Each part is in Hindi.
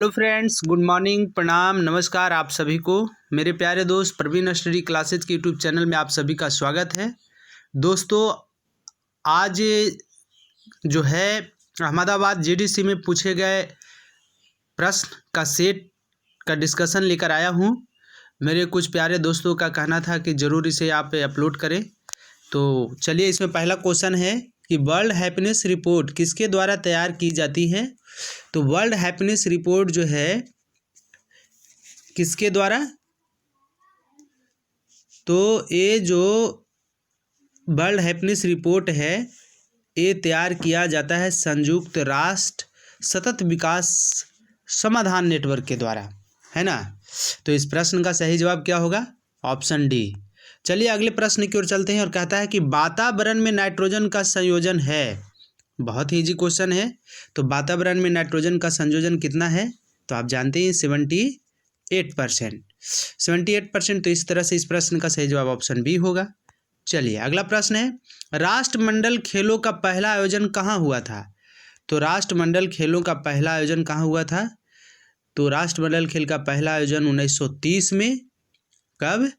हेलो फ्रेंड्स, गुड मॉर्निंग, प्रणाम, नमस्कार आप सभी को। मेरे प्यारे दोस्त प्रवीण स्टडी क्लासेज के यूट्यूब चैनल में आप सभी का स्वागत है। दोस्तों, आज जो है अहमदाबाद जीडीसी में पूछे गए प्रश्न का सेट का डिस्कशन लेकर आया हूँ। मेरे कुछ प्यारे दोस्तों का कहना था कि ज़रूर इसे आप अपलोड करें। तो चलिए, इसमें पहला क्वेश्चन है कि वर्ल्ड हैप्पीनेस रिपोर्ट किसके द्वारा तैयार की जाती है। तो वर्ल्ड हैप्पीनेस रिपोर्ट जो है किसके द्वारा, तो ये जो वर्ल्ड हैप्पीनेस रिपोर्ट है ये तैयार किया जाता है संयुक्त राष्ट्र सतत विकास समाधान नेटवर्क के द्वारा, है ना। तो इस प्रश्न का सही जवाब क्या होगा? Option D. चलिए अगले प्रश्न की ओर चलते हैं और कहता है कि वातावरण में नाइट्रोजन का संयोजन है। बहुत ही इजी क्वेश्चन है। तो वातावरण में नाइट्रोजन का संयोजन कितना है? तो आप जानते हैं 78%। 78%। तो इस तरह से इस प्रश्न का सही जवाब ऑप्शन बी होगा। चलिए अगला प्रश्न है, राष्ट्रमंडल खेलों का पहला आयोजन कहाँ हुआ था? तो राष्ट्रमंडल खेलों का पहला आयोजन कहाँ हुआ था? तो राष्ट्रमंडल खेल का पहला आयोजन 1930 में। कब?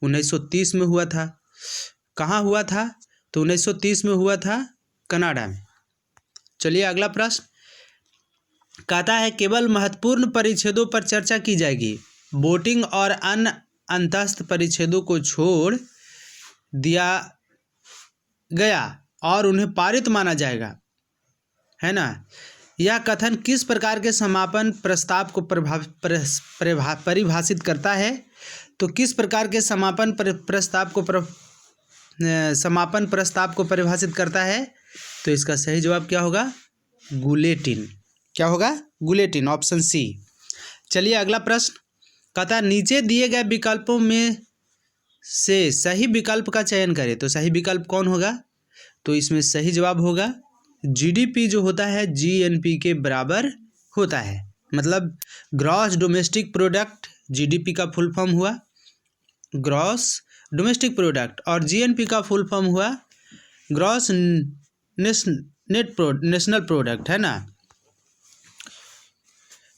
1930 में हुआ था। कहाँ हुआ था? तो 1930 में हुआ था कनाडा में। चलिए अगला प्रश्न कहता है केवल महत्वपूर्ण परिच्छेदों पर चर्चा की जाएगी, वोटिंग और अन्य अंतस्थ परिच्छेदों को छोड़ दिया गया और उन्हें पारित माना जाएगा, है ना। यह कथन किस प्रकार के समापन प्रस्ताव को परिभाषित करता है? तो किस प्रकार के समापन प्रस्ताव को परिभाषित करता है? तो इसका सही जवाब क्या होगा? गुलेटिन। क्या होगा? Guillotine, option C. चलिए अगला प्रश्न कहता है नीचे दिए गए विकल्पों में से सही विकल्प का चयन करें। तो सही विकल्प कौन होगा? तो इसमें सही जवाब होगा जीडीपी जो होता है जीएनपी के बराबर होता है। मतलब ग्रॉस डोमेस्टिक प्रोडक्ट जीडीपी का फुल फॉर्म हुआ ग्रॉस डोमेस्टिक प्रोडक्ट और जीएनपी का फुल फॉर्म हुआ ग्रॉस नेशनल प्रोडक्ट, है ना।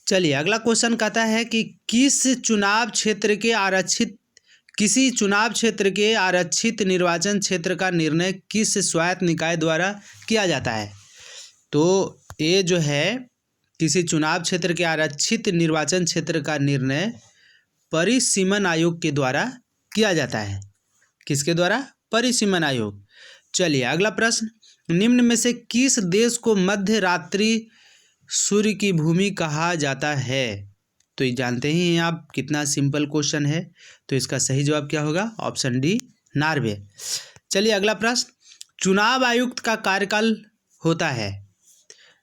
चलिए अगला क्वेश्चन कहता है कि किसी चुनाव क्षेत्र के आरक्षित निर्वाचन क्षेत्र का निर्णय किस स्वायत्त निकाय द्वारा किया जाता है? तो ये जो है किसी चुनाव क्षेत्र के आरक्षित निर्वाचन क्षेत्र का निर्णय परिसीमन आयोग के द्वारा किया जाता है। किसके द्वारा? परिसीमन आयोग। चलिए अगला प्रश्न, निम्न में से किस देश को मध्य रात्रि सूर्य की भूमि कहा जाता है? तो ये जानते ही हैं आप, कितना सिंपल क्वेश्चन है। तो इसका सही जवाब क्या होगा? Option D, Norway. चलिए अगला प्रश्न, चुनाव आयुक्त का कार्यकाल होता है।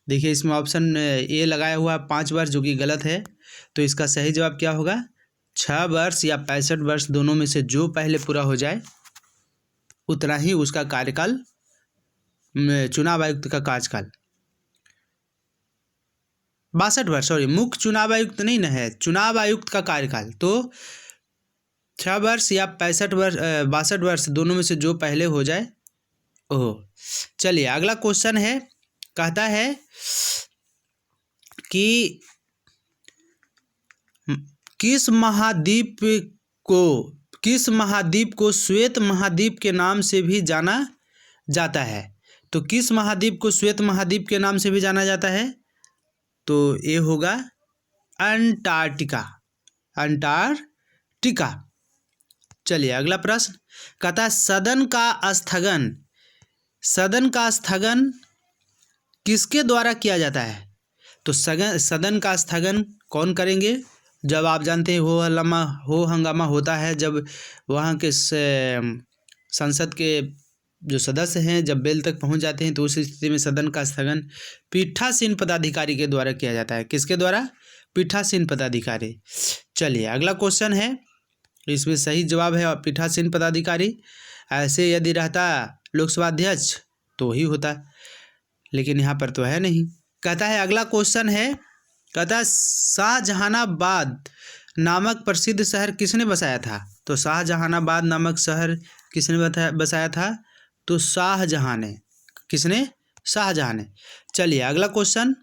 देखिए इसमें ऑप्शन ए लगाया हुआ 5 वर्ष, जो कि गलत है। तो इसका सही जवाब क्या होगा? 6 वर्ष या 65 वर्ष, दोनों में से जो पहले पूरा हो जाए उतना ही उसका कार्यकाल, चुनाव आयुक्त का कार्यकाल 62 वर्ष। सॉरी, मुख्य चुनाव आयुक्त नहीं ना है, चुनाव आयुक्त का कार्यकाल। तो 6 वर्ष या 65 वर्ष, 62 वर्ष, दोनों में से जो पहले हो जाए ओह। चलिए अगला क्वेश्चन है, कहता है कि किस महाद्वीप को श्वेत महाद्वीप के नाम से भी जाना जाता है? तो किस महाद्वीप को श्वेत महाद्वीप के नाम से भी जाना जाता है? तो ये होगा अंटार्कटिका। चलिए अगला प्रश्न कहता है सदन का स्थगन किसके द्वारा किया जाता है? तो सदन का स्थगन कौन करेंगे? जब आप जानते हैं हो हंगामा होता है, जब वहाँ के संसद के जो सदस्य हैं जब बेल तक पहुंच जाते हैं, तो उस स्थिति में सदन का स्थगन पीठासीन पदाधिकारी के द्वारा किया जाता है। किसके द्वारा? पीठासीन पदाधिकारी। चलिए अगला क्वेश्चन है, इसमें सही जवाब है पीठासीन पदाधिकारी। ऐसे यदि रहता लोकसभा अध्यक्ष तो ही होता, लेकिन यहाँ पर तो है नहीं। कहता है अगला क्वेश्चन है, कहता है शाहजहानाबाद नामक प्रसिद्ध शहर किसने बसाया था? तो शाहजहानाबाद नामक शहर किसने बसाया था? तो शाहजहां ने। किसने? शाहजहां ने। चलिए अगला क्वेश्चन,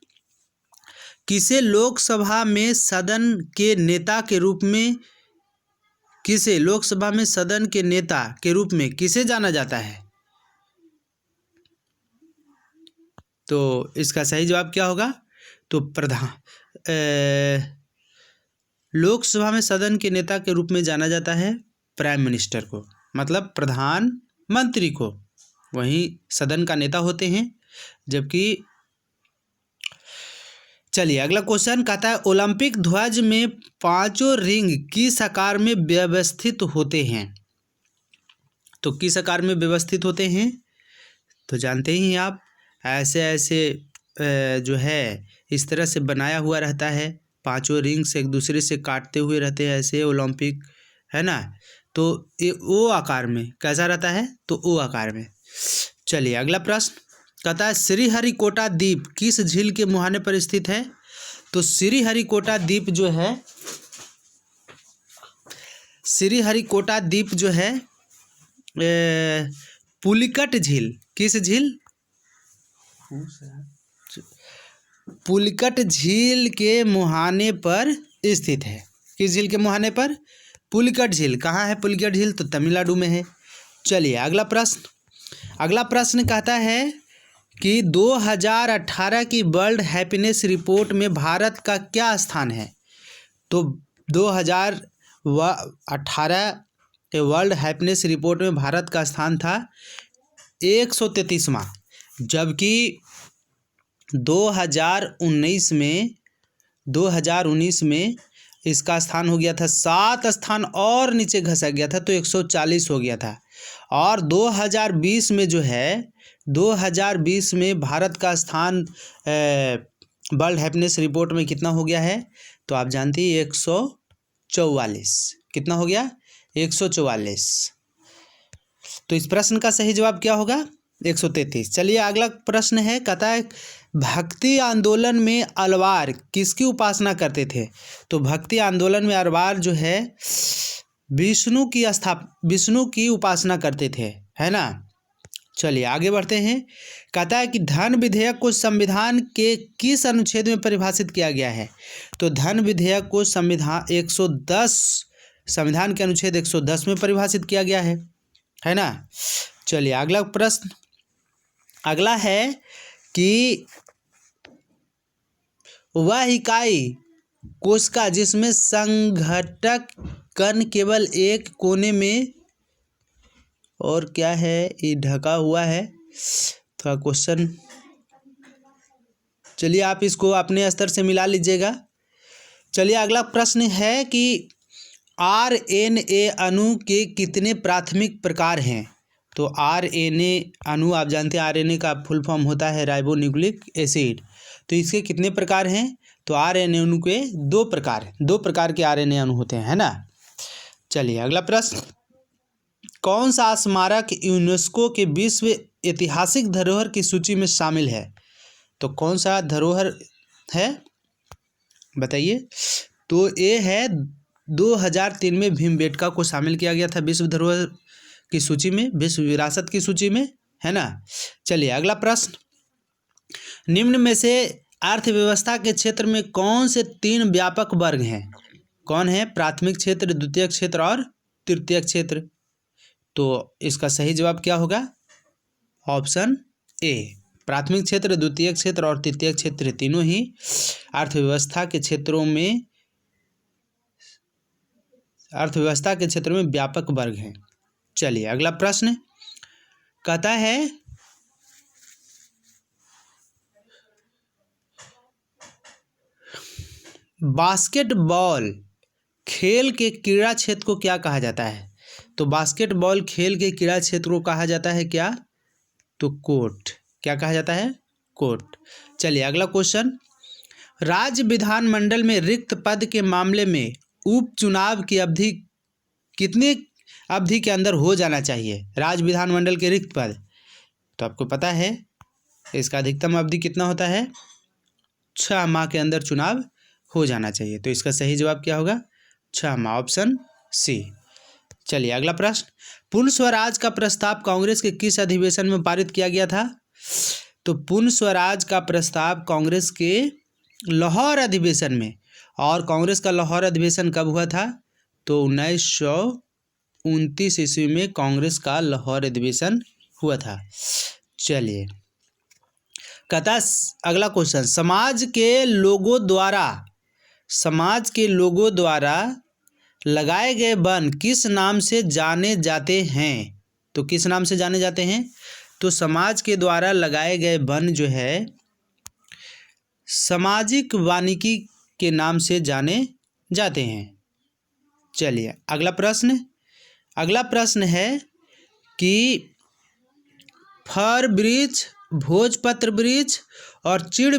किसे लोकसभा में सदन के नेता के रूप में किसे लोकसभा में सदन के नेता के रूप में किसे जाना जाता है? तो इसका सही जवाब क्या होगा? तो लोकसभा में सदन के नेता के रूप में जाना जाता है प्राइम मिनिस्टर को, मतलब प्रधानमंत्री को, वही सदन का नेता होते हैं। जबकि चलिए अगला क्वेश्चन कहता है ओलंपिक ध्वज में पांचों रिंग किस आकार में व्यवस्थित होते हैं? तो किस आकार में व्यवस्थित होते हैं? तो जानते ही हैं आप, ऐसे ऐसे जो है इस तरह से बनाया हुआ रहता है, पांचों रिंग्स एक दूसरे से काटते हुए रहते हैं ऐसे, ओलंपिक है ना। तो ये ओ आकार में कैसा रहता है? तो ओ आकार में। चलिए अगला प्रश्न कहता है श्रीहरिकोटा द्वीप किस झील के मुहाने पर स्थित है? तो श्रीहरिकोटा द्वीप जो है पुलिकट झील, किस झील? पुलिकट झील के मुहाने पर स्थित है। किस झील के मुहाने पर? पुलिकट झील। कहाँ है पुलिकट झील? तो तमिलनाडु में है। चलिए अगला प्रश्न कहता है कि 2018 की वर्ल्ड हैप्पीनेस रिपोर्ट में भारत का क्या स्थान है? तो 2018 के वर्ल्ड हैप्पीनेस रिपोर्ट में भारत का स्थान था 133वां, जबकि 2019 में इसका स्थान हो गया था 7 स्थान और नीचे घसा गया था, तो 140 हो गया था। और 2020 में जो है 2020 में भारत का स्थान वर्ल्ड हैप्पीनेस रिपोर्ट में कितना हो गया है? तो आप जानते हैं 144। कितना हो गया? 144। तो इस प्रश्न का सही जवाब क्या होगा? 133। चलिए अगला प्रश्न है, कहता है भक्ति आंदोलन में अलवार किसकी उपासना करते थे? तो भक्ति आंदोलन में अलवार जो है विष्णु की उपासना करते थे, है ना। चलिए आगे बढ़ते हैं। कहता है कि धन विधेयक को संविधान के किस अनुच्छेद में परिभाषित किया गया है? तो धन विधेयक को संविधान के अनुच्छेद 110 में परिभाषित किया गया है ना। चलिए अगला है कि वह इकाई कोशिका जिसमें संघटक कण केवल एक कोने में और क्या है ये ढका हुआ है, थोड़ा क्वेश्चन, चलिए आप इसको अपने स्तर से मिला लीजिएगा। चलिए अगला प्रश्न है कि आरएनए अणु के कितने प्राथमिक प्रकार हैं? तो आरएनए अणु आप जानते हैं आरएनए का फुल फॉर्म होता है राइबोन्यूक्लिक एसिड। तो इसके कितने प्रकार हैं? तो आरएनए अणु के दो प्रकार के आरएनए अणु होते हैं, है ना। चलिए अगला प्रश्न, कौन सा स्मारक यूनेस्को के विश्व ऐतिहासिक धरोहर की सूची में शामिल है? तो कौन सा धरोहर है बताइए? तो ये है 2003 में भीमबेटका को शामिल किया गया था विश्व धरोहर की सूची में, विश्व विरासत की सूची में, है ना। चलिए अगला प्रश्न, निम्न में से अर्थव्यवस्था के क्षेत्र में कौन से 3 व्यापक वर्ग हैं? कौन है? प्राथमिक क्षेत्र, द्वितीयक क्षेत्र और तृतीयक क्षेत्र। तो इसका सही जवाब क्या होगा? ऑप्शन ए, प्राथमिक क्षेत्र, द्वितीयक क्षेत्र और तृतीयक क्षेत्र तीनों ही अर्थव्यवस्था के क्षेत्रों में व्यापक वर्ग हैं। चलिए अगला प्रश्न कहता है बास्केटबॉल खेल के क्रीड़ा क्षेत्र को क्या कहा जाता है? तो बास्केटबॉल खेल के क्रीड़ा क्षेत्र को कहा जाता है क्या? तो कोर्ट। क्या कहा जाता है? कोर्ट। चलिए अगला क्वेश्चन, राज्य विधानमंडल में रिक्त पद के मामले में उपचुनाव की अवधि कितने अवधि के अंदर हो जाना चाहिए? राज्य विधानमंडल के रिक्त पद, तो आपको पता है इसका अधिकतम अवधि कितना होता है? 6 माह के अंदर चुनाव हो जाना चाहिए। तो इसका सही जवाब क्या होगा? 6 माह, ऑप्शन सी। चलिए अगला प्रश्न, पूर्ण स्वराज का प्रस्ताव कांग्रेस के किस अधिवेशन में पारित किया गया था? तो पूर्ण स्वराज का प्रस्ताव कांग्रेस के लाहौर अधिवेशन में। और कांग्रेस का लाहौर अधिवेशन कब हुआ था? तो 1929 ईस्वी में कांग्रेस का लाहौर अधिवेशन हुआ था। चलिए, कहता अगला क्वेश्चन, समाज के लोगों द्वारा लगाए गए वन किस नाम से जाने जाते हैं? तो किस नाम से जाने जाते हैं? तो समाज के द्वारा लगाए गए वन जो है सामाजिक वानिकी के नाम से जाने जाते हैं। चलिए, अगला प्रश्न है कि फर वृक्ष, भोजपत्र वृक्ष और चीड़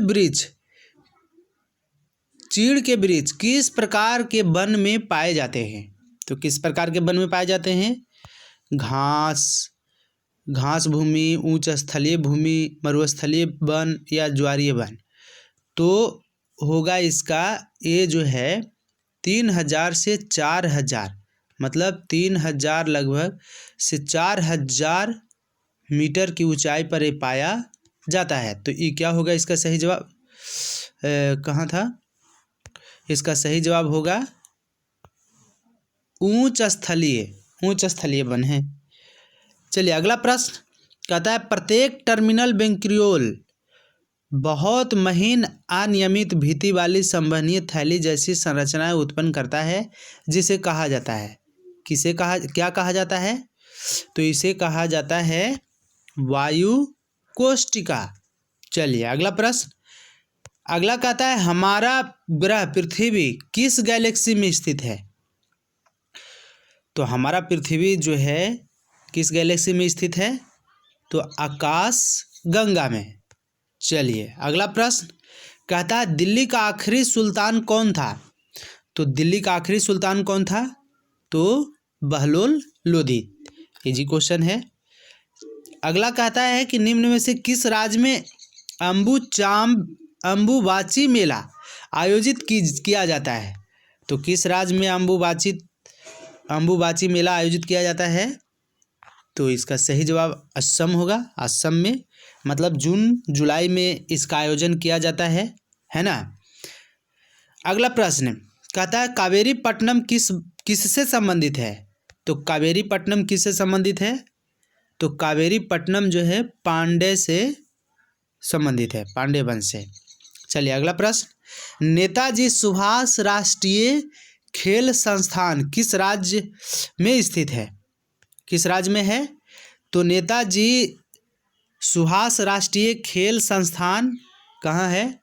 के वृक्ष किस प्रकार के वन में पाए जाते हैं? तो किस प्रकार के वन में पाए जाते हैं? घास भूमि, उच्च स्थलीय भूमि, मरुस्थलीय वन या ज्वारीय वन। तो होगा इसका ये जो है 3000 से 4000, मतलब 3000 लगभग से 4000 मीटर की ऊंचाई पर ये पाया जाता है। तो ये क्या होगा इसका सही जवाब? कहाँ था? इसका सही जवाब होगा उच्च स्थलीय वन है। चलिए, अगला प्रश्न कहता है प्रत्येक टर्मिनल वेंट्रियोल बहुत महीन अनियमित भित्ति वाली संवहनीय थैली जैसी संरचनाएं उत्पन्न करता है, जिसे कहा जाता है। क्या कहा जाता है? तो इसे कहा जाता है वायु कोष्टिका। चलिए, अगला कहता है हमारा ग्रह पृथ्वी किस गैलेक्सी में स्थित है? तो हमारा पृथ्वी जो है किस गैलेक्सी में स्थित है? तो आकाश गंगा में। चलिए, अगला प्रश्न कहता है दिल्ली का आखिरी सुल्तान कौन था? तो दिल्ली का आखिरी सुल्तान कौन था? तो बहलोल लोधी। इजी क्वेश्चन है। अगला कहता है कि निम्न में से किस राज्य में अम्बुबाची मेला आयोजित किया जाता है? तो किस राज्य में अम्बुबाची मेला आयोजित किया जाता है? तो इसका सही जवाब असम होगा। असम में, मतलब जून जुलाई में इसका आयोजन किया जाता है ना। अगला प्रश्न कहता है कावेरी पट्टनम किससे संबंधित है? तो कावेरी पट्टनम किससे संबंधित है? तो कावेरी पट्टनम जो है पांड्य से संबंधित है, पांड्य वंश से। चलिए, अगला प्रश्न नेताजी सुभाष राष्ट्रीय खेल संस्थान किस राज्य में स्थित है? किस राज्य में है? तो नेताजी सुभाष राष्ट्रीय खेल संस्थान कहाँ है?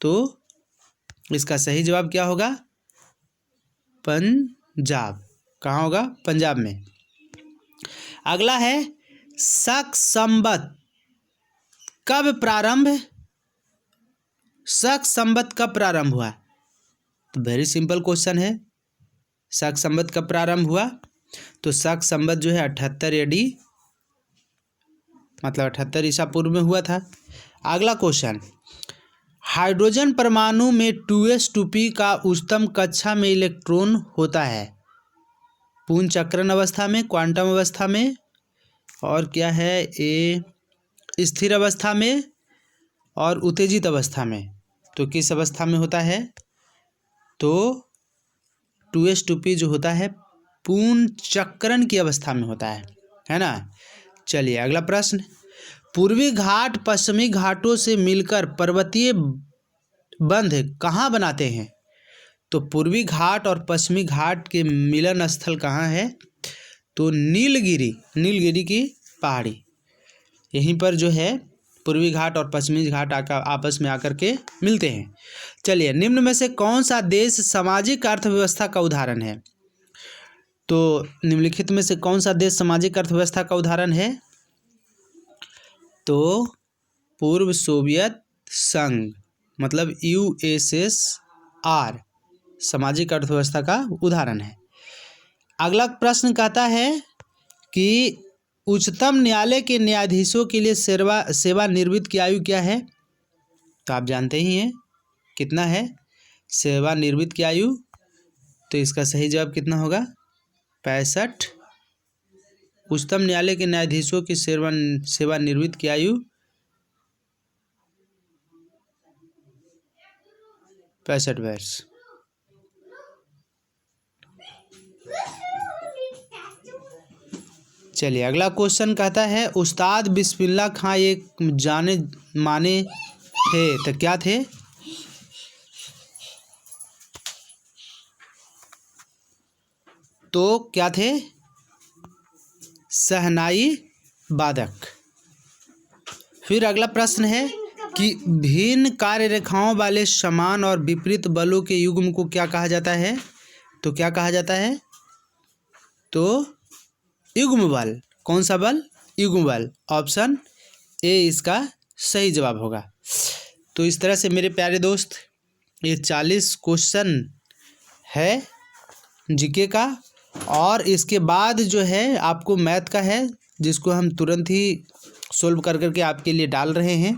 तो इसका सही जवाब क्या होगा? पंजाब। कहाँ होगा? पंजाब में। अगला है शक संवत कब प्रारंभ हुआ? तो वेरी सिंपल क्वेश्चन है। शक संवत कब प्रारंभ हुआ? तो शक संवत जो है 78 AD, मतलब 78 ईसा पूर्व में हुआ था। अगला क्वेश्चन हाइड्रोजन परमाणु में 2s2p का उच्चतम कक्षा में इलेक्ट्रॉन होता है पूर्ण चक्रण अवस्था में, क्वांटम अवस्था में, और क्या है ये स्थिर अवस्था में और उत्तेजित अवस्था में। तो किस अवस्था में होता है? तो 2s2p जो होता है पूर्ण चक्रण की अवस्था में होता है ना। चलिए, अगला प्रश्न पूर्वी घाट पश्चिमी घाटों से मिलकर पर्वतीय बंध कहाँ बनाते हैं? तो पूर्वी घाट और पश्चिमी घाट के मिलन स्थल कहाँ है? तो नीलगिरी की पहाड़ी, यहीं पर जो है पूर्वी घाट और पश्चिमी घाट आपस में आकर के मिलते हैं। चलिए, निम्न में से कौन सा देश सामाजिक अर्थव्यवस्था का उदाहरण है? तो निम्नलिखित में से कौन सा देश सामाजिक अर्थव्यवस्था का उदाहरण है? तो पूर्व सोवियत संघ, मतलब USSR सामाजिक अर्थव्यवस्था का उदाहरण है। अगला प्रश्न कहता है कि उच्चतम न्यायालय के न्यायाधीशों के लिए सेवानिवृत्त की आयु क्या है? तो आप जानते ही हैं कितना है सेवानिवृत्त की आयु। तो इसका सही जवाब कितना होगा? 65। उच्चतम न्यायालय के न्यायाधीशों की सेवानिवृत्त की आयु 65 वर्ष। चलिए अगला क्वेश्चन कहता है उस्ताद बिस्मिल्लाह खां एक जाने माने थे, तो क्या थे? तो क्या थे? शहनाई वादक। फिर अगला प्रश्न है कि भिन्न कार्य रेखाओं वाले समान और विपरीत बलों के युग्म को क्या कहा जाता है? तो क्या कहा जाता है? तो युग्म बल। कौन सा बल? युग्म बल। ऑप्शन ए इसका सही जवाब होगा। तो इस तरह से मेरे प्यारे दोस्त ये 40 क्वेश्चन है जीके का, और इसके बाद जो है आपको मैथ का है जिसको हम तुरंत ही सोल्व कर करके आपके लिए डाल रहे हैं।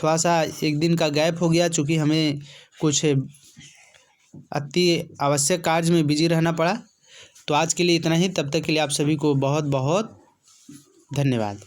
थोड़ा सा एक दिन का गैप हो गया चूँकि हमें कुछ अति आवश्यक कार्य में बिजी रहना पड़ा। तो आज के लिए इतना ही, तब तक के लिए आप सभी को बहुत बहुत धन्यवाद।